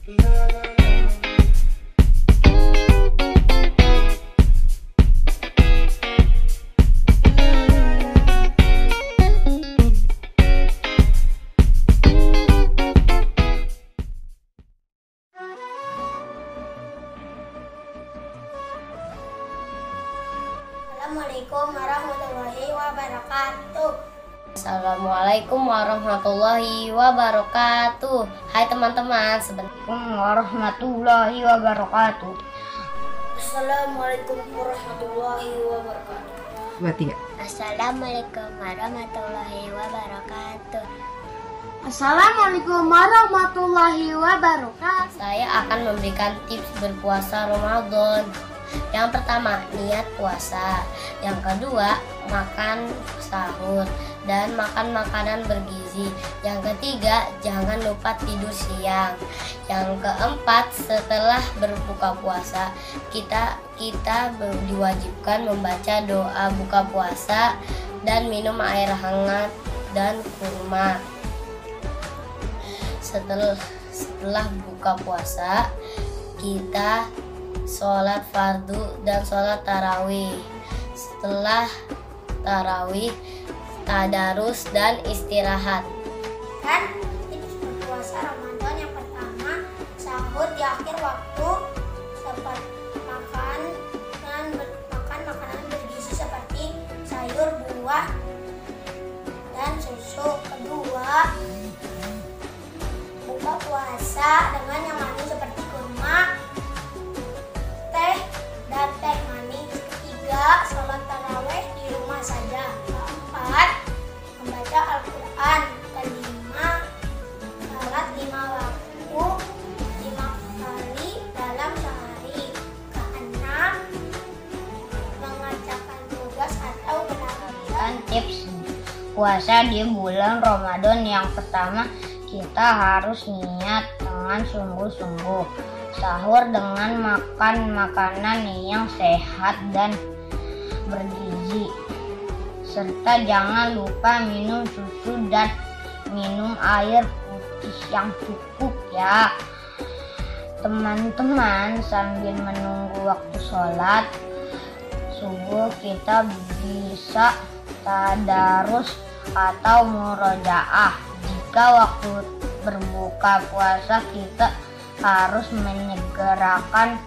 Assalamualaikum warahmatullahi wabarakatuh. Assalamualaikum warahmatullahi wabarakatuh. Hai teman-teman, Assalamualaikum warahmatullahi wabarakatuh. Assalamualaikum warahmatullahi wabarakatuh. Assalamualaikum warahmatullahi wabarakatuh. Assalamualaikum warahmatullahi wabarakatuh. Saya akan memberikan tips berpuasa Ramadan. Yang pertama, niat puasa. Yang kedua, makan sahur dan makan makanan bergizi. Yang ketiga, jangan lupa tidur siang. Yang keempat, setelah berbuka puasa, kita diwajibkan membaca doa buka puasa dan minum air hangat dan kurma. Setelah buka puasa, kita sholat fardu dan sholat tarawih. Setelah tarawih, tadarus dan istirahat. Dan tips berpuasa Ramadan yang pertama, sahur di akhir waktu, seperti makan makanan bergizi seperti sayur, buah, dan susu. Kedua, buka puasa dengan yang manis seperti kurma, teh, dan teh manis. Ketiga, sholat taraweh di rumah saja. Keempat, membaca Al-Quran. Kelima, sholat 5 waktu 5 kali dalam sehari. Keenam, mengerjakan tugas atau belajar. Tips puasa di bulan Ramadan. Yang pertama, kita harus niat dengan sungguh-sungguh. Sahur dengan makan makanan yang sehat dan bergizi, serta jangan lupa minum susu dan minum air putih yang cukup ya teman-teman. Sambil menunggu waktu sholat subuh, kita bisa tadarus atau murojaah. Jika waktu berbuka puasa, kita harus menyegerakan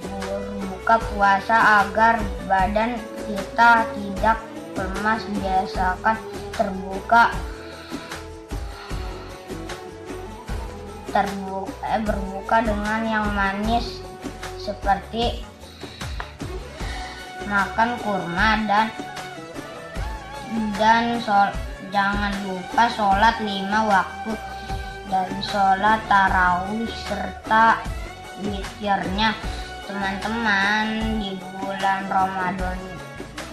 berbuka puasa agar badan kita tidak lemas. Biasakan berbuka dengan yang manis seperti makan kurma dan jangan lupa sholat 5 waktu dan sholat tarawih serta witirnya. Teman-teman, di bulan Ramadan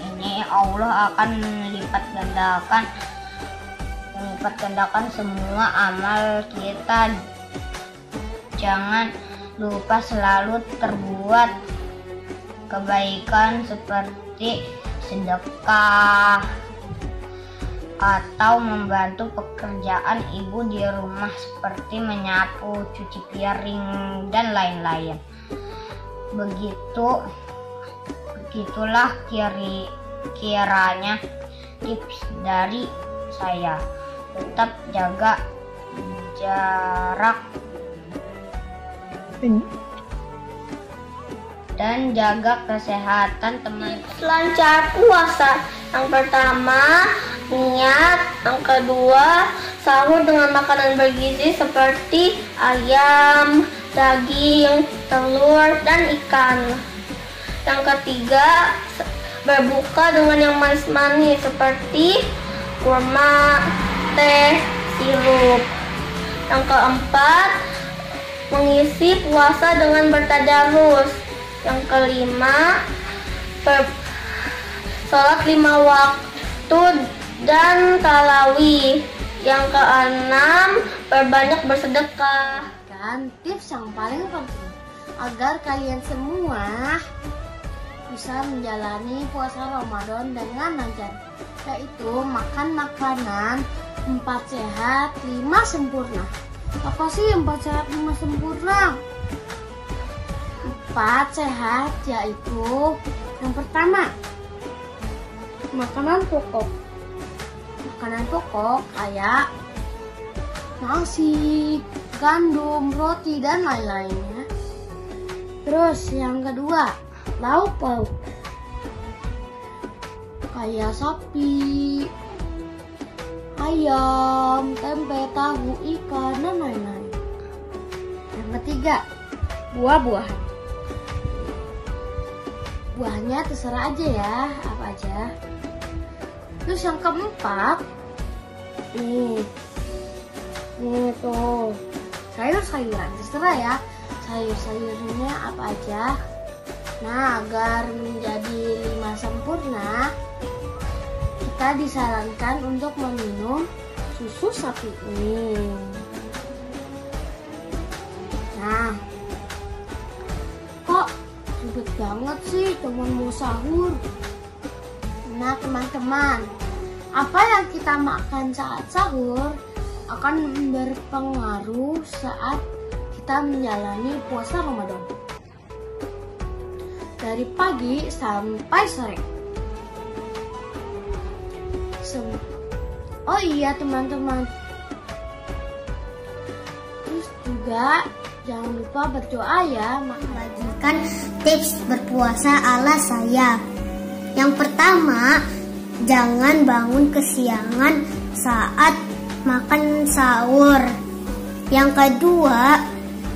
ini Allah akan melipat gandakan semua amal kita. Jangan lupa selalu terbuat kebaikan seperti sedekah atau membantu pekerjaan ibu di rumah seperti menyapu, cuci piring, dan lain-lain. Begitulah kiranya tips dari saya. Tetap jaga jarak dan jaga kesehatan teman. Lancar puasa. Yang pertama, niat. Yang kedua, sahur dengan makanan bergizi seperti ayam, daging, telur, dan ikan. Yang ketiga, berbuka dengan yang manis-manis seperti kurma, teh, sirup. Yang keempat, mengisi puasa dengan bertadarus. Yang kelima, sholat 5 waktu dan tarawih. Yang keenam, berbanyak bersedekah. Dan tips yang paling penting agar kalian semua bisa menjalani puasa Ramadan dengan lancar, yaitu makan makanan 4 sehat, 5 sempurna. Apa sih 4 sehat 5 sempurna? 4 sehat yaitu yang pertama, makanan pokok. Makanan pokok kayak nasi, gandum, roti, dan lain-lainnya. Terus yang kedua, lauk pauk kayak sapi, ayam, tempe, tahu, ikan, dan lain-lain. Yang ketiga, buah-buahan. Buahnya terserah aja ya, apa aja. Terus yang keempat, nih tuh sayur-sayuran, terserah ya, sayur-sayurnya apa aja. Nah, agar menjadi 5 sempurna, kita disarankan untuk meminum susu sapi ini. Nah, kok ribet banget sih teman mau sahur? Nah teman-teman, apa yang kita makan saat sahur akan berpengaruh saat kita menjalani puasa Ramadan. Dari pagi sampai sore. Oh iya teman-teman, terus juga jangan lupa berdoa ya. Bagikan tips berpuasa ala saya. Yang pertama, jangan bangun kesiangan saat makan sahur. Yang kedua,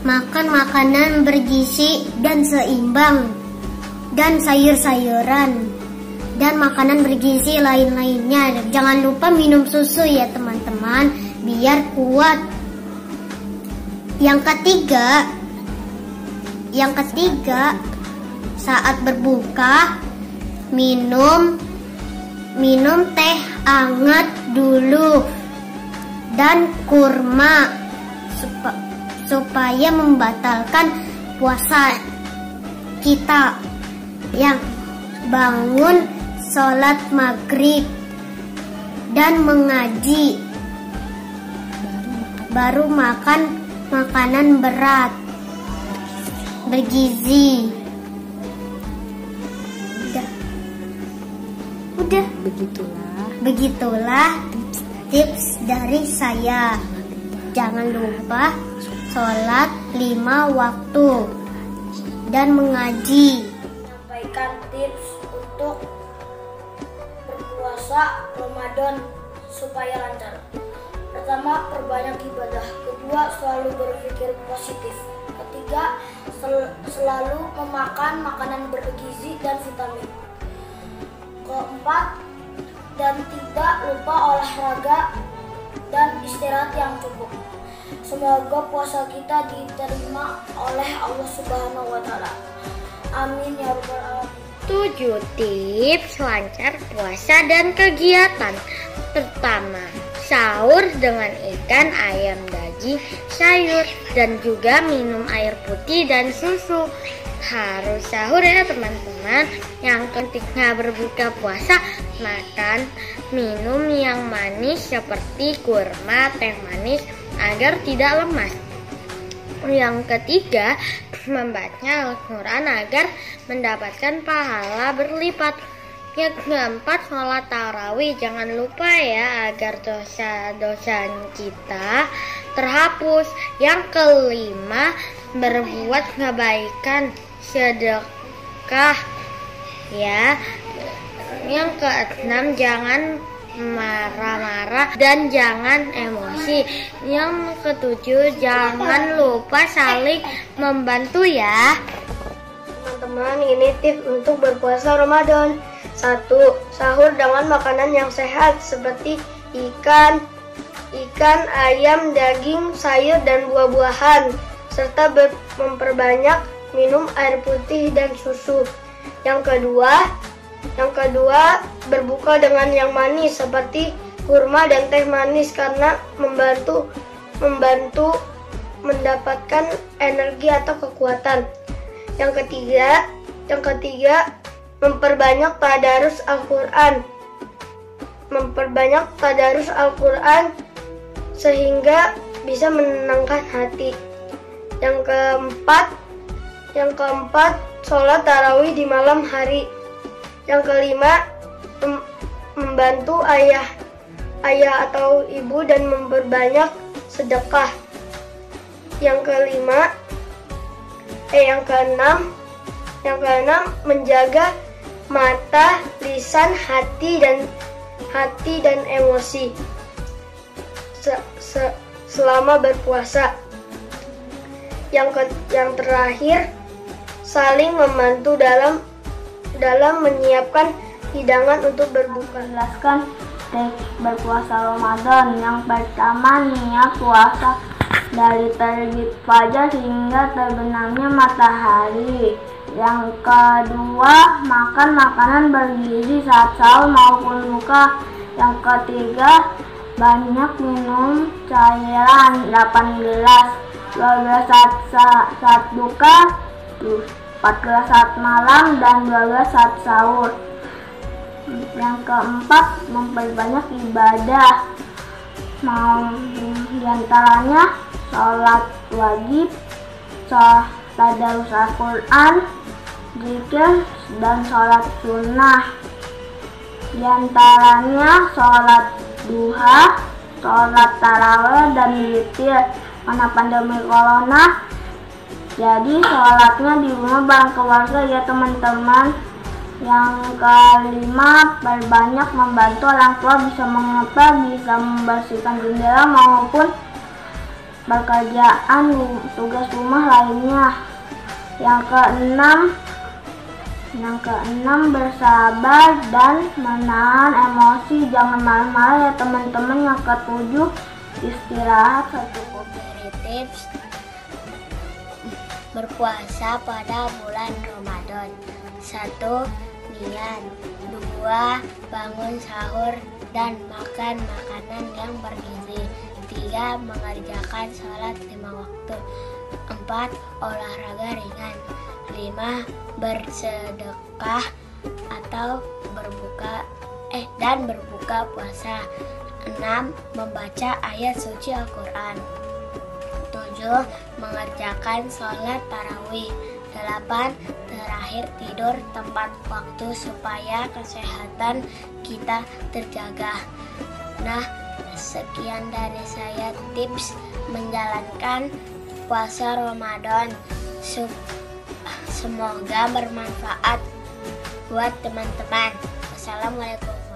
makan makanan bergizi dan seimbang, dan sayur-sayuran, dan makanan bergizi lain-lainnya. Jangan lupa minum susu ya teman-teman, biar kuat. Yang ketiga, saat berbuka minum teh hangat dulu dan kurma supaya membatalkan puasa kita. Yang bangun sholat maghrib dan mengaji, baru makan makanan berat bergizi. Udah. Begitulah tips dari saya. Jangan lupa sholat 5 waktu dan mengaji. Sampaikan tips untuk berpuasa Ramadan supaya lancar. Pertama, perbanyak ibadah. Kedua, selalu berpikir positif. Ketiga, selalu memakan makanan bergizi dan vitamin. Keempat, dan tidak lupa olahraga dan istirahat yang cukup. Semoga puasa kita diterima oleh Allah Subhanahu wa Ta'ala. Amin ya rabbal alamin. 7 tips lancar puasa dan kegiatan. Pertama, sahur dengan ikan, ayam, daging, sayur, dan juga minum air putih dan susu. Harus sahur ya teman-teman. Yang ketika berbuka puasa, makan minum yang manis seperti kurma, teh manis agar tidak lemas. Yang ketiga, membaca Al-Quran agar mendapatkan pahala berlipat. Yang keempat, sholat tarawih. Jangan lupa ya agar dosa-dosa kita terhapus. Yang kelima, berbuat kebaikan, sedekah ya. Yang keenam, jangan marah-marah dan jangan emosi. Yang ketujuh, jangan lupa saling membantu ya. Teman-teman, ini tips untuk berpuasa Ramadan. 1. Sahur dengan makanan yang sehat seperti ikan, ayam, daging, sayur, dan buah-buahan, serta memperbanyak minum air putih dan susu. Yang kedua, berbuka dengan yang manis seperti kurma dan teh manis karena membantu mendapatkan energi atau kekuatan. Yang ketiga, memperbanyak tadarus Al-Quran. Sehingga bisa menenangkan hati. Yang keempat, sholat tarawih di malam hari. Yang kelima, membantu ayah atau ibu dan memperbanyak sedekah. Yang keenam, menjaga mata, lisan, hati dan emosi selama berpuasa. Yang terakhir, saling membantu dalam menyiapkan hidangan untuk berbuka. Jelaskan tips berpuasa Ramadan. Yang pertama, niat puasa dari terbit fajar hingga terbenamnya matahari. Yang kedua, makan makanan bergizi saat sahur maupun buka. Yang ketiga, banyak minum cairan 8 gelas, 12 saat buka, 4 gelas saat malam, dan 12 saat sahur. Yang keempat, memperbanyak ibadah. Diantaranya sholat wajib, tadarus Al-Quran, zikir, dan sholat sunnah. Diantaranya sholat duha, sholat tarawih, dan witir. Karena pandemi corona, jadi sholatnya di rumah bareng keluarga ya teman-teman. Yang kelima, perbanyak membantu orang tua, bisa mengepel, bisa membersihkan jendela maupun pekerjaan tugas rumah lainnya. Yang keenam, bersabar dan menahan emosi, jangan marah-marah ya teman-teman. Yang ketujuh, istirahat secukupnya. Dari tips berpuasa pada bulan Ramadan: 1. Niat. 2. Bangun sahur dan makan makanan yang bergizi. 3. Mengerjakan sholat 5 waktu. 4. Olahraga ringan. 5. Bersedekah atau berbuka puasa. 6. Membaca ayat suci Al-Quran. 7. Mengerjakan sholat tarawih. 8. Terakhir, tidur tepat waktu supaya kesehatan kita terjaga. Nah, sekian dari saya tips menjalankan puasa Ramadan. Semoga bermanfaat buat teman-teman. Wassalamualaikum.